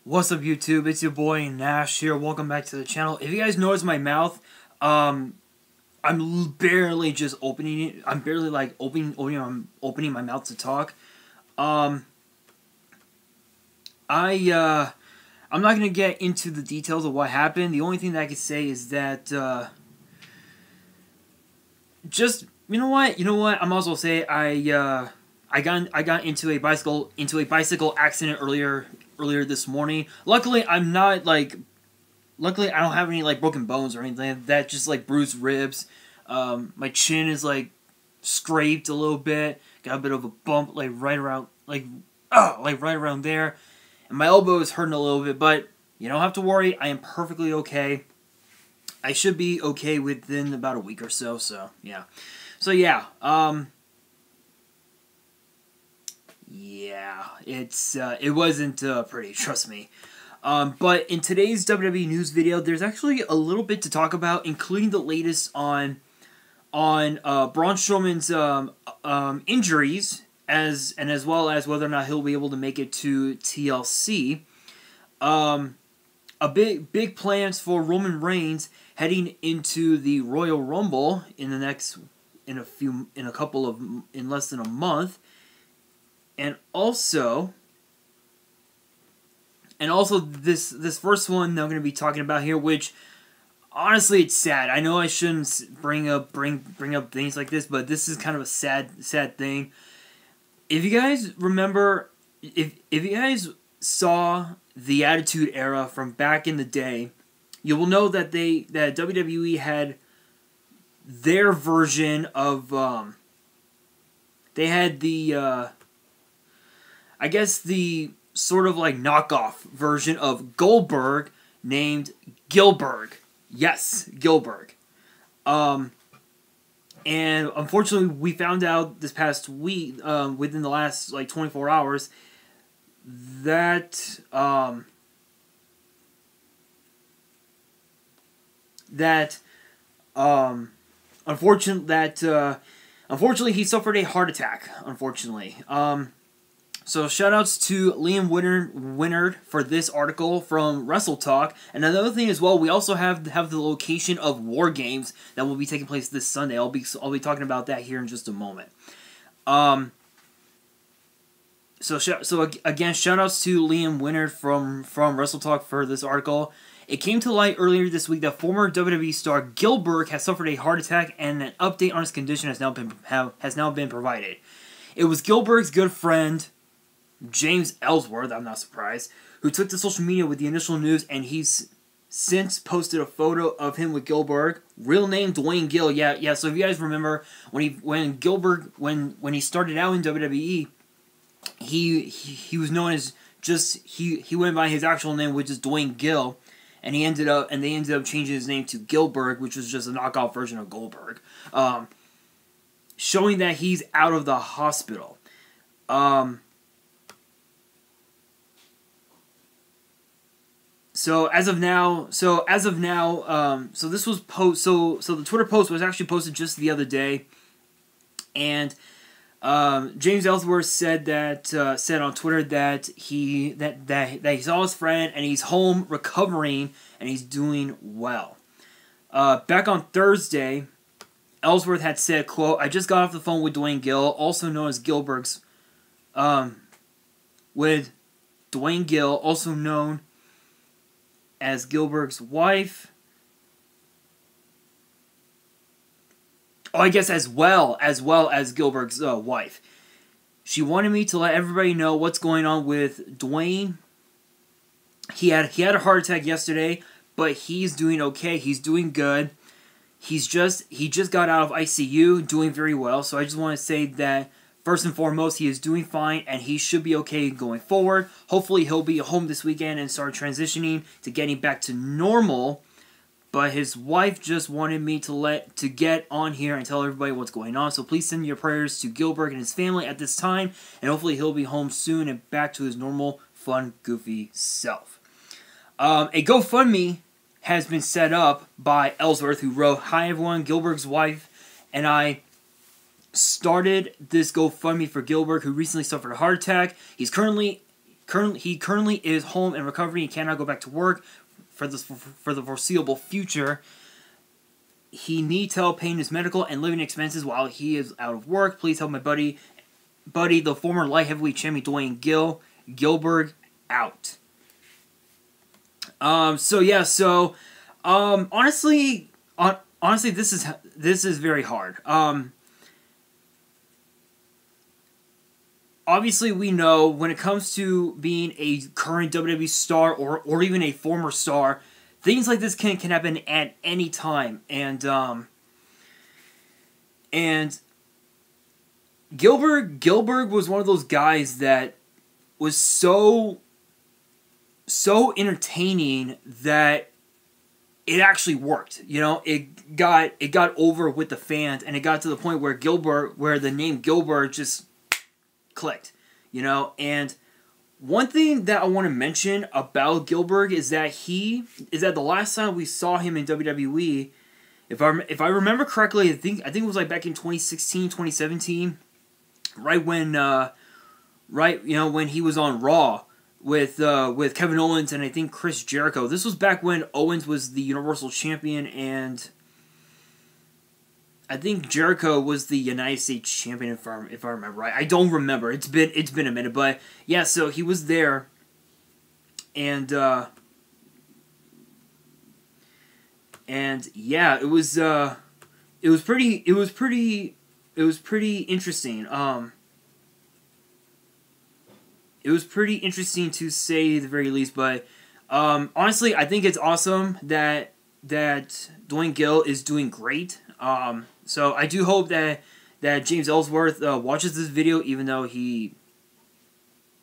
What's up, YouTube? It's your boy Nash here. Welcome back to the channel. If you guys notice my mouth, I'm barely just opening it. I'm barely like opening my mouth to talk. I'm not gonna get into the details of what happened. The only thing that I can say is that just you know what? I might as well say I got into a bicycle accident earlier this morning. Luckily, I don't have any like broken bones or anything like that. Just like bruised ribs. My chin is like scraped a little bit. Got a bit of a bump like right around there, and my elbow is hurting a little bit. But you don't have to worry. I am perfectly okay. I should be okay within about a week or so. So yeah. Yeah, it wasn't pretty, trust me. But in today's WWE news video, there's actually a little bit to talk about, including the latest on Braun Strowman's injuries, as well as whether or not he'll be able to make it to TLC. A big plans for Roman Reigns heading into the Royal Rumble in less than a month. And also this first one that I'm going to be talking about here, which honestly it's sad. I know I shouldn't bring up things like this, but this is kind of a sad thing. If you guys remember, if you guys saw the Attitude Era from back in the day, you will know that WWE had their version of they had the I guess the sort of like knockoff version of Goldberg named Gillberg. Yes, Gillberg. And unfortunately, we found out this past week, within the last like 24 hours, that unfortunately he suffered a heart attack. Unfortunately. So shoutouts to Liam Winnard for this article from Wrestle Talk. And another thing as well, we also have the location of War Games that will be taking place this Sunday. I'll be talking about that here in just a moment. So again, shoutouts to Liam Winnard from Wrestle Talk for this article. It came to light earlier this week that former WWE star Gillberg has suffered a heart attack, and an update on his condition has now been provided. It was Gillberg's good friend James Ellsworth, I'm not surprised, who took to social media with the initial news, and he's since posted a photo of him with Gillberg, real name Duane Gill. Yeah. So if you guys remember when Gillberg when he started out in WWE, he was known as he went by his actual name, which is Duane Gill, and they ended up changing his name to Gillberg, which was just a knockoff version of Goldberg, showing that he's out of the hospital. So as of now, so this was so the Twitter post was actually posted just the other day, and James Ellsworth said on Twitter that he saw his friend and he's home recovering and he's doing well. Back on Thursday, Ellsworth had said, quote, "I just got off the phone with Duane Gill, also known as Gillberg's, with Duane Gill, also known as Gillberg's wife." Oh, I guess as well as Gillberg's wife. "She wanted me to let everybody know what's going on with Duane. He had a heart attack yesterday, but he's doing okay. He's doing good. He just got out of ICU, doing very well. So I just want to say that first and foremost, he is doing fine, and he should be okay going forward. Hopefully, he'll be home this weekend and start transitioning to getting back to normal. But his wife just wanted me to get on here and tell everybody what's going on. So please send your prayers to Gillberg and his family at this time, and hopefully he'll be home soon and back to his normal, fun, goofy self." A GoFundMe has been set up by Ellsworth, who wrote, "Hi everyone, Gillberg's wife and I started this GoFundMe for Gillberg, who recently suffered a heart attack. He's currently currently is home and recovery and cannot go back to work for the foreseeable future. He needs help paying his medical and living expenses while he is out of work. Please help my buddy, the former light heavyweight champion Duane Gill. Gillberg out. Honestly, this is very hard. Obviously, we know when it comes to being a current WWE star or even a former star, things like this can happen at any time. And Gillberg was one of those guys that was so entertaining that it actually worked. You know, it got over with the fans, and it got to the point where the name Gillberg just clicked. You know, and one thing that I want to mention about Gillberg is that the last time we saw him in WWE, if I remember correctly, I think it was like back in 2016, 2017, right when he was on Raw with Kevin Owens and I think Chris Jericho. This was back when Owens was the Universal Champion and I think Jericho was the United States Champion, if I remember right. I don't remember. It's been a minute, but yeah. So he was there, and yeah, it was pretty interesting. It was pretty interesting to say the very least. But honestly, I think it's awesome that Duane Gill is doing great. So I do hope that James Ellsworth watches this video, even though he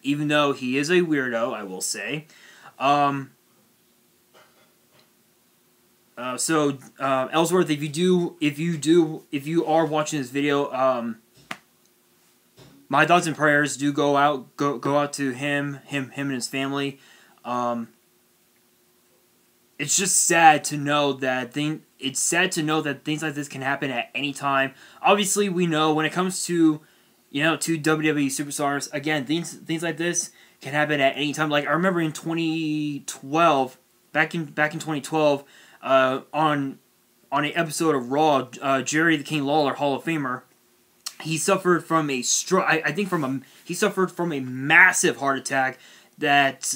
is a weirdo, I will say. Ellsworth, if you are watching this video, my thoughts and prayers do go out to him and his family. It's just sad to know that things like this can happen at any time. Obviously, we know when it comes to WWE superstars, again, things like this can happen at any time. Like I remember in 2012, back in 2012, on an episode of Raw, Jerry the King Lawler, Hall of Famer, he suffered from a stroke. He suffered from a massive heart attack that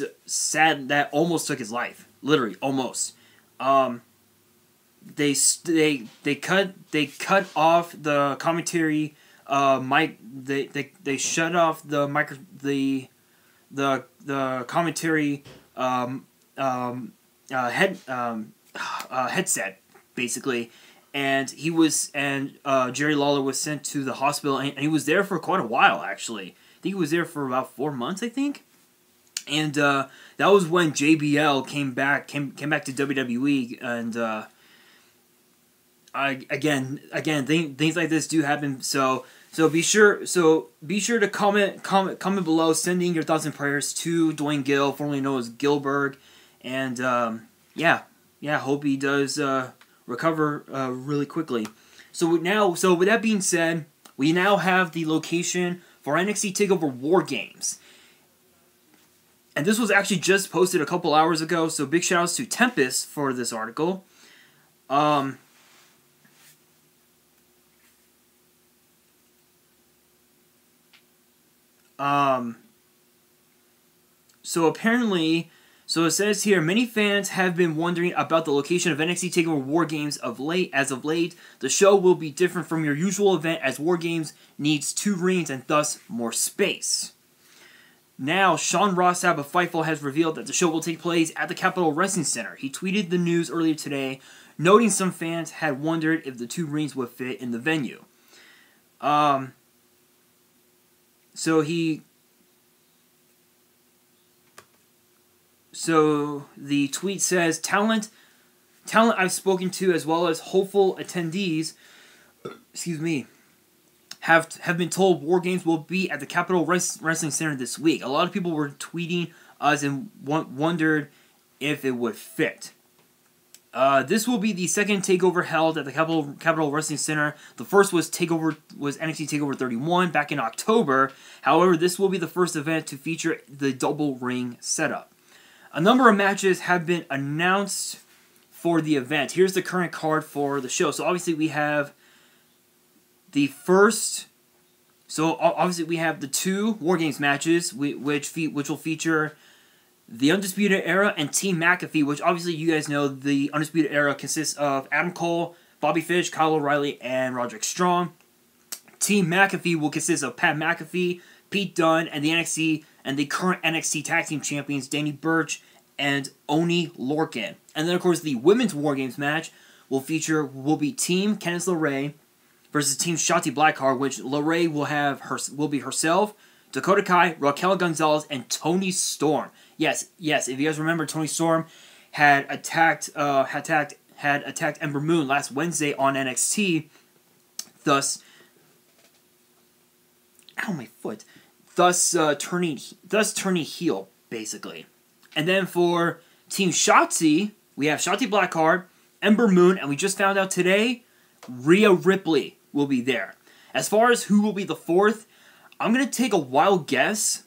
almost took his life. Literally, almost. They cut off the commentary mic. They shut off the commentary headset basically, and Jerry Lawler was sent to the hospital, and he was there for quite a while actually. I think he was there for about 4 months, I think. And that was when JBL came back to WWE, and things like this do happen. So be sure to comment below, sending your thoughts and prayers to Duane Gill, formerly known as Gillberg, and hope he does recover really quickly. So with that being said, we now have the location for NXT TAKEOVER War Games. And this was actually just posted a couple hours ago, so big shout outs to Tempest for this article. So it says here, many fans have been wondering about the location of NXT TAKEOVER War Games as of late. The show will be different from your usual event as War Games needs 2 rings and thus more space. Now, Sean Rossap of Fightful has revealed that the show will take place at the Capitol Wrestling Center. He tweeted the news earlier today, noting some fans had wondered if the 2 rings would fit in the venue. So the tweet says, talent I've spoken to as well as hopeful attendees, have been told War Games will be at the Capitol Wrestling Center this week. A lot of people were tweeting us and wondered if it would fit. This will be the second takeover held at the Capitol Wrestling Center. The first was NXT TakeOver 31 back in October. However, this will be the first event to feature the double ring setup. A number of matches have been announced for the event. Here's the current card for the show. So obviously we have the first. So obviously we have the 2 War Games matches, which will feature the Undisputed Era and Team McAfee, which obviously you guys know the Undisputed Era consists of Adam Cole, Bobby Fish, Kyle O'Reilly, and Roderick Strong. Team McAfee will consist of Pat McAfee, Pete Dunne, and the current NXT Tag Team Champions Danny Burch and Oni Lorcan. And then of course the Women's War Games match will be Team Candice LeRae versus Team Shotzi Blackheart, which LeRae will be herself, Dakota Kai, Raquel Gonzalez, and Toni Storm. Yes. If you guys remember, Toni Storm had attacked Ember Moon last Wednesday on NXT, thus turning heel basically. And then for Team Shotzi, we have Shotzi Blackheart, Ember Moon, and we just found out today Rhea Ripley will be there. As far as who will be the 4th, I'm gonna take a wild guess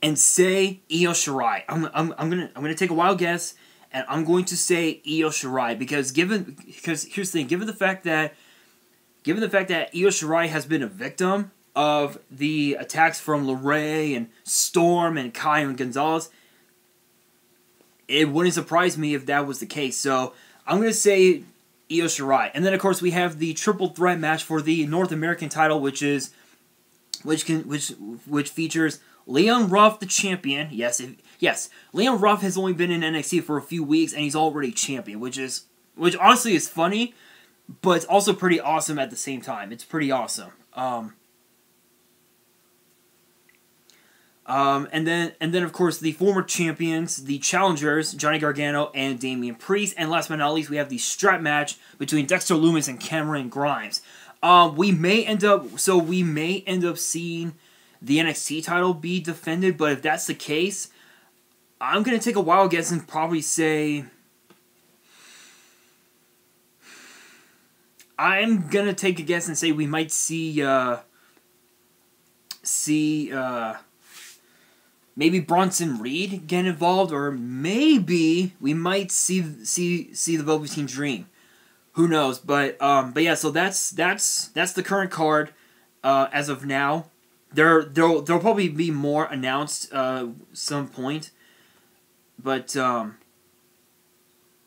and say Io Shirai. I'm gonna take a wild guess and I'm going to say Io Shirai because here's the thing, given the fact that Io Shirai has been a victim of the attacks from LeRae and Storm and Kai and Gonzalez, it wouldn't surprise me if that was the case. So I'm gonna say Io Shirai. And then of course we have the triple threat match for the North American title, which features Leon Ruff, the champion. Yes, Leon Ruff has only been in NXT for a few weeks and he's already champion, which honestly is funny, but it's also pretty awesome at the same time. It's pretty awesome. And then of course the former champions, the challengers, Johnny Gargano and Damian Priest, and last but not least we have the strap match between Dexter Lumis and Cameron Grimes. We may end up seeing the NXT title be defended, but if that's the case, I'm gonna take a wild guess and probably say we might see maybe Bronson Reed get involved, or maybe we might see the Velveteen Dream. Who knows? But yeah. So that's the current card as of now. There'll probably be more announced some point. But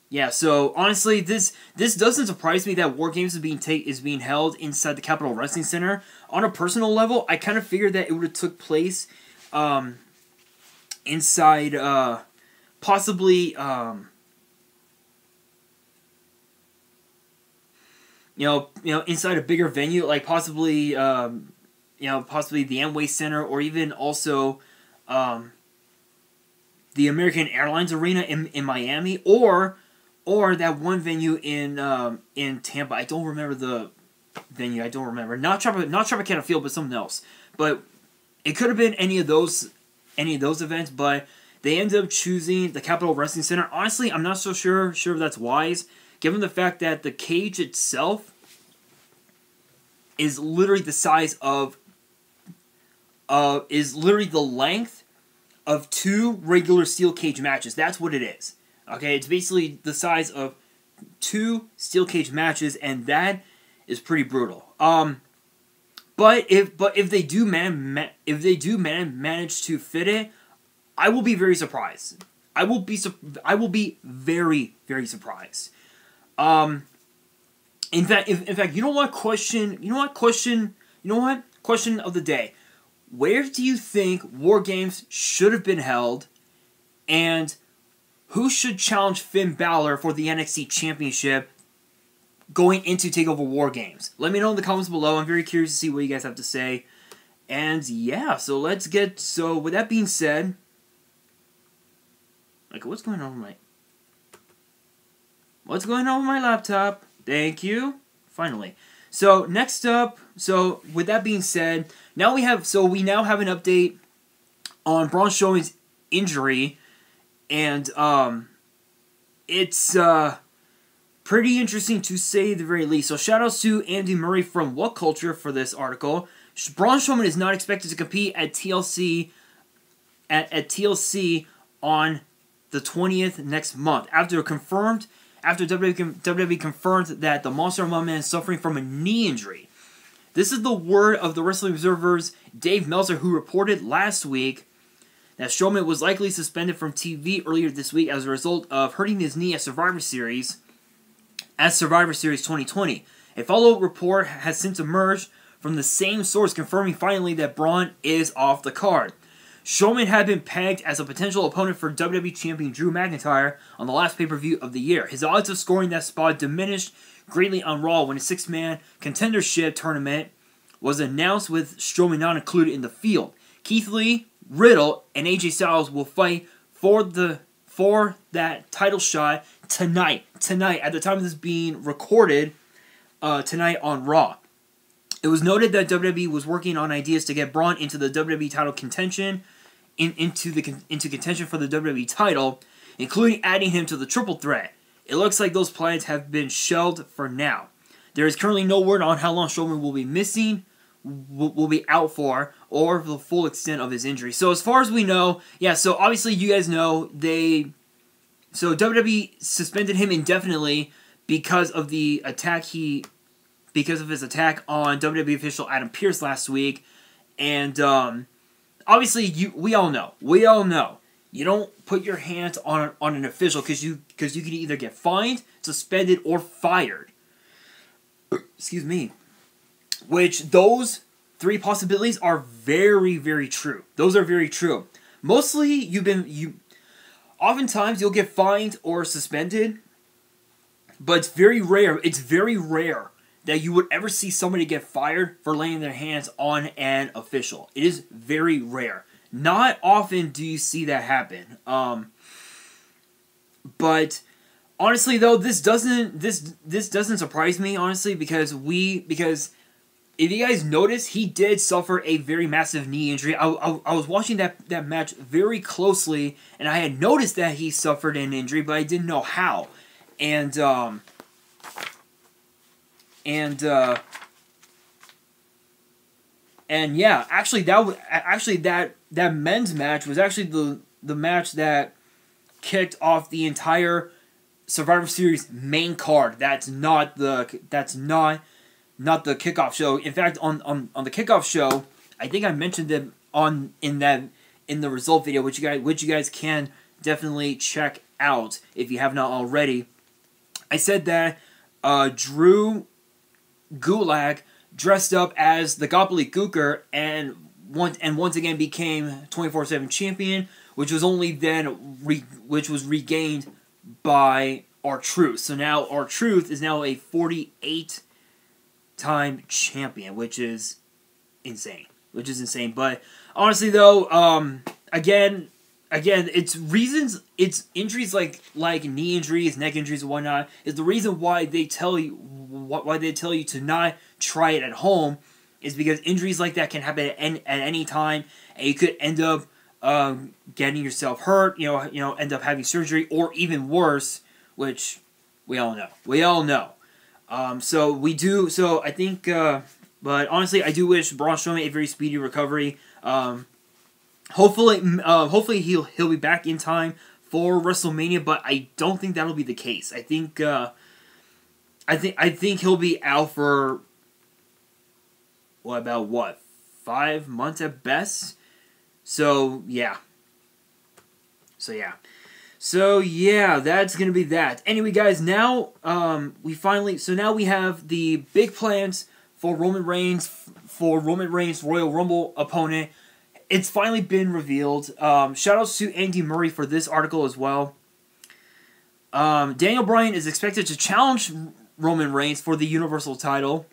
yeah. So honestly, this doesn't surprise me that War Games is being held inside the Capitol Wrestling Center. On a personal level, I kind of figured that it would have took place inside possibly inside a bigger venue, like possibly possibly the Amway Center, or even also the American Airlines Arena in Miami, or that one venue in Tampa. I don't remember the venue. I don't remember. Not Tropicana Field, but something else. But it could have been any of those events, but they ended up choosing the Capitol Wrestling Center. Honestly, I'm not so sure if that's wise, given the fact that the cage itself is literally the size is literally the length of 2 regular steel cage matches. That's what it is. Okay, it's basically the size of 2 steel cage matches, and that is pretty brutal. But if they do manage to fit it, I will be very surprised. I will be very, very surprised. In fact, you know what? Question of the day. Where do you think War Games should have been held, and who should challenge Finn Balor for the NXT Championship going into TakeOver War Games? Let me know in the comments below. I'm very curious to see what you guys have to say. And yeah, so with that being said, like, what's going on with my laptop? Thank you. Finally. So next up, with that being said, we now have an update on Braun Strowman's injury, and it's Pretty interesting to say the very least. So shoutouts to Andy Murray from What Culture for this article. Braun Strowman is not expected to compete at TLC TLC on the 20th next month after WWE confirmed that the Monster Among Men is suffering from a knee injury. This is the word of the Wrestling Observer's Dave Meltzer, who reported last week that Strowman was likely suspended from TV earlier this week as a result of hurting his knee at Survivor Series 2020. A follow-up report has since emerged from the same source confirming finally that Braun is off the card. Strowman had been pegged as a potential opponent for WWE Champion Drew McIntyre on the last pay-per-view of the year. His odds of scoring that spot diminished greatly on Raw when a six-man contendership tournament was announced with Strowman not included in the field. Keith Lee, Riddle, and AJ Styles will fight for that title shot tonight. At the time of this being recorded, tonight on Raw. It was noted that WWE was working on ideas to get Braun into the WWE title contention, into contention for the WWE title, including adding him to the triple threat. It looks like those plans have been shelved for now. There is currently no word on how long Strowman will be out for, or the full extent of his injury. So as far as we know, yeah, so obviously you guys know WWE suspended him indefinitely because of his attack on WWE official Adam Pearce last week. And obviously we all know. You don't put your hands on an official because you can either get fined, suspended, or fired. Excuse me. Which those three possibilities are very, very true. Those are very true. Mostly oftentimes you'll get fined or suspended, but it's very rare. It's very rare that you would ever see somebody get fired for laying their hands on an official. It is very rare. Not often do you see that happen. But honestly, though, this doesn't surprise me, honestly, because if you guys notice, he did suffer a very massive knee injury. I was watching that match very closely, and I had noticed that he suffered an injury, but I didn't know how. And yeah, actually that men's match was actually the match that kicked off the entire Survivor Series main card. That's not the kickoff show. In fact, on the kickoff show, I think I mentioned it in the result video, which you guys can definitely check out if you have not already. I said that Drew Gulak dressed up as the Gobbledygooker and once again became 24/7 champion, which was only then regained by R-Truth. So now R-Truth is now a 48-time champion, which is insane. But honestly, though, again, it's injuries like knee injuries, neck injuries, and whatnot is the reason why they tell you to not try it at home, is because injuries like that can happen at any time, and you could end up getting yourself hurt. End up having surgery, or even worse, which we all know. So I think, but honestly, I do wish Braun Strowman a very speedy recovery. Hopefully he'll be back in time for WrestleMania, but I don't think that'll be the case. I think he'll be out for about 5 months at best. So yeah, that's gonna be that. Anyway, guys, now we have the big plans for Roman Reigns' Royal Rumble opponent. It's finally been revealed. Shoutouts to Andy Murray for this article as well. Daniel Bryan is expected to challenge Roman Reigns for the Universal title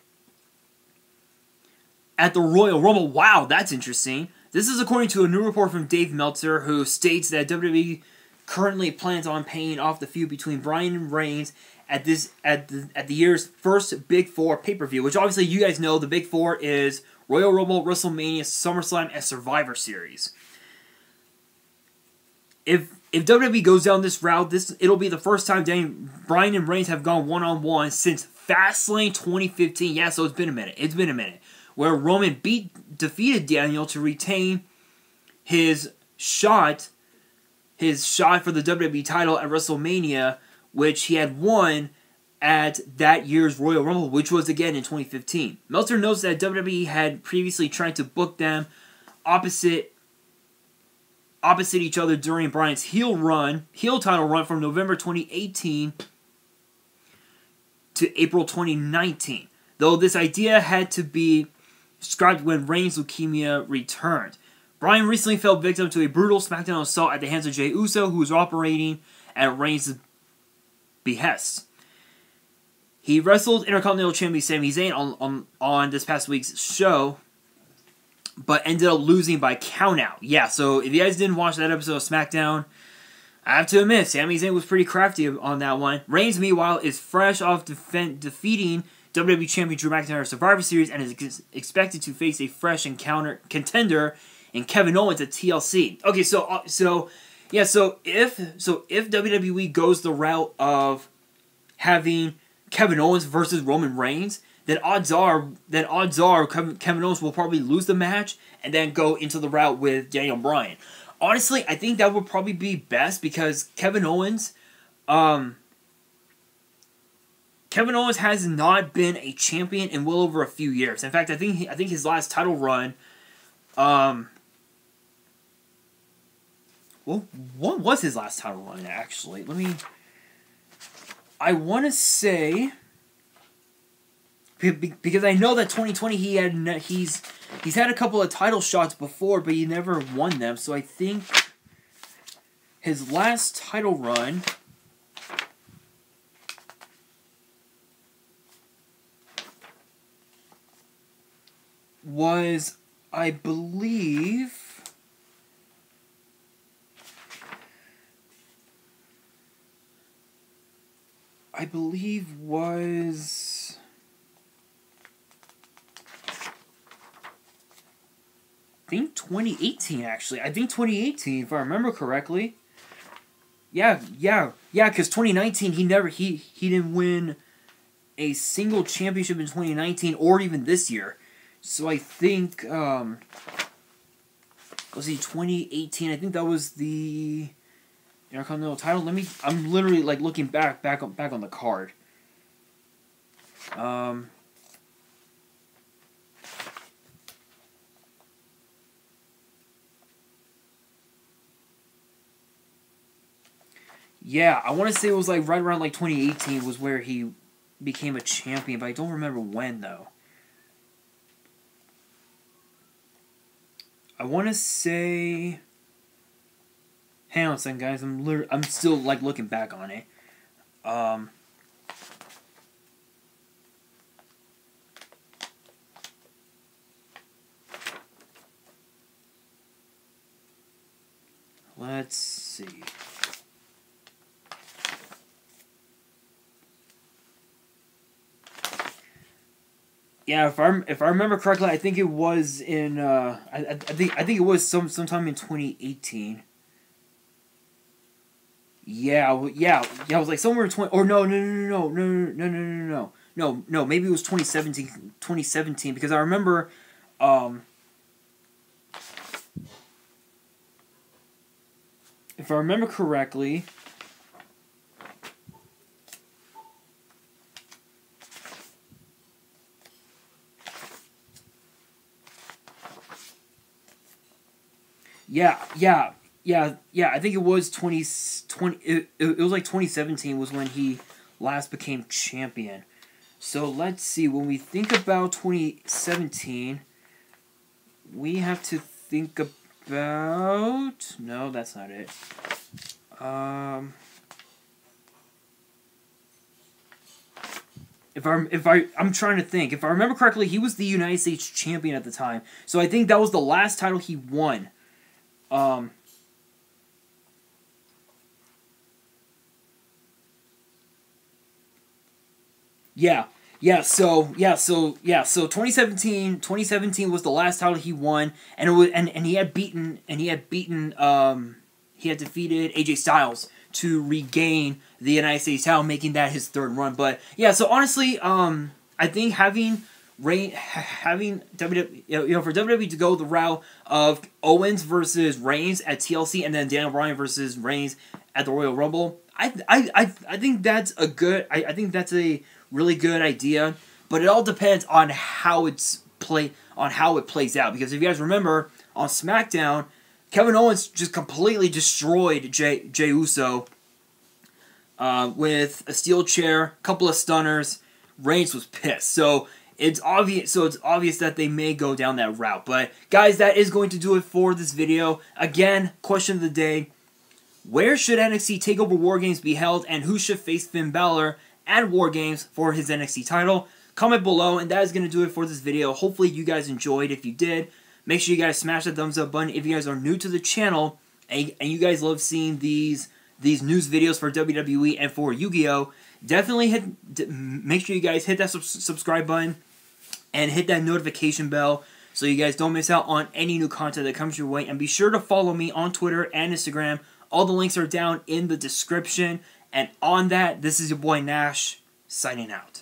at the Royal Rumble. Wow, that's interesting. This is according to a new report from Dave Meltzer, who states that WWE currently plans on paying off the feud between Bryan and Reigns at the year's first Big Four pay-per-view, which obviously you guys know the Big Four is Royal Rumble, WrestleMania, SummerSlam, and Survivor Series. If if WWE goes down this route, it'll be the first time Bryan and Reigns have gone one-on-one since Fastlane 2015. Yeah, so it's been a minute. It's been a minute. Where Roman defeated Daniel to retain his shot for the WWE title at WrestleMania, which he had won at that year's Royal Rumble, which was again in 2015. Meltzer notes that WWE had previously tried to book them opposite each other during Bryan's heel title run from November 2018 to April 2019, though this idea had to be scrapped when Reigns' leukemia returned. Bryan recently fell victim to a brutal SmackDown assault at the hands of Jey Uso, who was operating at Reigns' behest. He wrestled Intercontinental Champion Sami Zayn on this past week's show, but ended up losing by countout. Yeah, so if you guys didn't watch that episode of SmackDown, I have to admit, Sami Zayn was pretty crafty on that one. Reigns, meanwhile, is fresh off defeating WWE Champion Drew McIntyre at Survivor Series and is expected to face a fresh contender in Kevin Owens at TLC. Okay, so if WWE goes the route of having Kevin Owens versus Roman Reigns, then odds are Kevin Owens will probably lose the match and then go into the route with Daniel Bryan. Honestly, I think that would probably be best because Kevin Owens has not been a champion in well over a few years. In fact, I think his last title run, well, what was his last title run actually? I want to say, because I know that 2020 he's had a couple of title shots before, but he never won them. So I think his last title run was, I believe, was, I think 2018 actually. I think 2018 if I remember correctly. Yeah, because 2019 he didn't win a single championship in 2019 or even this year. So I think was he 2018? I think that was the Intercontinental title. I'm literally like looking back on the card. Yeah, I want to say it was like right around like 2018 was where he became a champion, but I don't remember when though. I want to say, hang on a second, guys. I'm still like looking back on it. Let's see. Yeah, if I remember correctly, I think it was in I think it was sometime in 2018. Yeah, it was like somewhere in 20 or no, maybe it was 2017 because I remember if I remember correctly, Yeah, I think it was 2020. It was like 2017 was when he last became champion. So let's see. When we think about 2017, we have to think about. No, that's not it. I'm trying to think. If I remember correctly, he was the United States champion at the time. So I think that was the last title he won. So 2017 was the last title he won, and it was and he had beaten he had defeated AJ Styles to regain the United States title, making that his third run. But yeah, so honestly, I think having WWE, for WWE to go the route of Owens versus Reigns at TLC, and then Daniel Bryan versus Reigns at the Royal Rumble, I think that's a good. I think that's a really good idea. But it all depends on how it plays out. Because if you guys remember on SmackDown, Kevin Owens just completely destroyed Jey Uso with a steel chair, a couple of stunners. Reigns was pissed. So it's obvious that they may go down that route. But guys, that is going to do it for this video. Again, question of the day: where should NXT TakeOver War Games be held, and who should face Finn Balor at War Games for his NXT title? Comment below, and that is going to do it for this video. Hopefully you guys enjoyed. If you did, make sure you guys smash that thumbs up button. If you guys are new to the channel and you guys love seeing these news videos for WWE and for YuGiOh, definitely make sure you guys hit that subscribe button and hit that notification bell so you guys don't miss out on any new content that comes your way. And be sure to follow me on Twitter and Instagram. All the links are down in the description. And on that, this is your boy Nash, signing out.